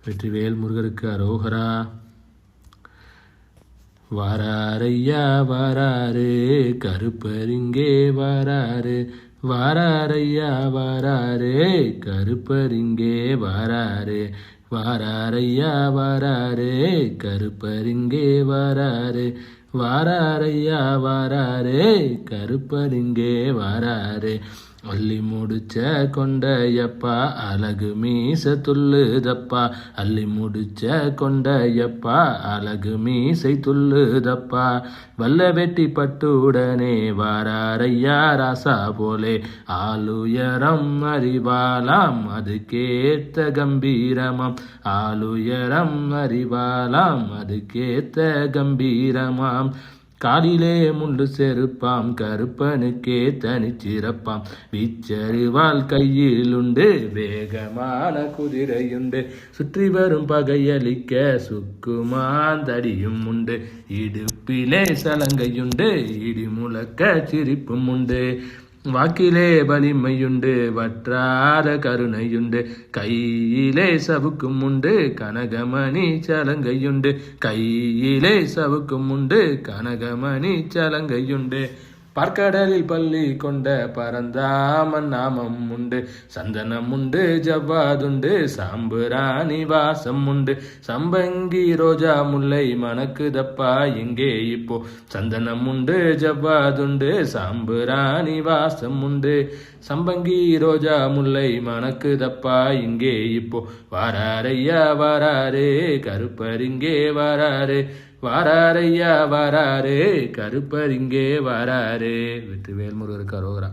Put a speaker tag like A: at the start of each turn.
A: வெற்றிவேல் முருகருக்கு அரோகரா. வாராரையா வாராரு கருப்பரிங்கே வாராரு, வாராரையா வாராரு கருப்பரிங்கே வாராரு, வாராரையா வாராரு கருப்பரிங்கே வாராரு, வாராரையா வாராரு கருப்பரிங்கே வாராரு. அள்ளி முடிச்ச கொண்டையப்பா அழகு மீச துள்ளுதப்பா, அள்ளி முடிச்ச கொண்டையப்பா அழகு மீசை துள்ளுதப்பா, வல்ல வெட்டி பட்டுடனே வாராரையா ராசா போலே, ஆளுயரம் அறிவாலாம் அதுக்கேத்த கம்பீரமாம், ஆளுயரம் அறிவாலாம் அதுக்கேத்த கம்பீரமாம், காலிலே முள்ளு செருப்பாம் கருப்பனுக்கே தனிச்சிறப்பாம், வீச்சறிவால் கையில் உண்டு வேகமான குதிரையுண்டு, சுற்றி வரும் பகையளிக்க சுக்குமாந்தடியும் உண்டு, இடுப்பிலே சலங்கையுண்டு இடி முழக்க சிரிப்பும் உண்டு, வாக்கிலே வலிமையுண்டு வற்றாத கருணையுண்டு, கையிலே சவுக்கும் உண்டு கனகமணி சலங்கையுண்டு, கையிலே சவுக்கும் உண்டு கனகமணி சலங்கையுண்டு, பார்க்கடலில் பள்ளி கொண்ட பரந்தாமன் நாமம் உண்டு, சந்தனம் உண்டு ஜவ்வாதுண்டு சாம்புராணி வாசம் உண்டு, சம்பங்கி ரோஜா முல்லை மணக்குதப்பா இங்கே இப்போ, சந்தனம் உண்டு ஜவ்வாதுண்டு சாம்புராணி வாசம் உண்டு, சம்பங்கி ரோஜா முல்லை மணக்குதப்பா இங்கே இப்போ, வாராரையா வாராரே கருப்பரிங்கே வாராரே, வாராரையா வாராரே கருப்பரிங்கே வாராரே. வெற்றிவேல் முருகருக்கு அரோகரா.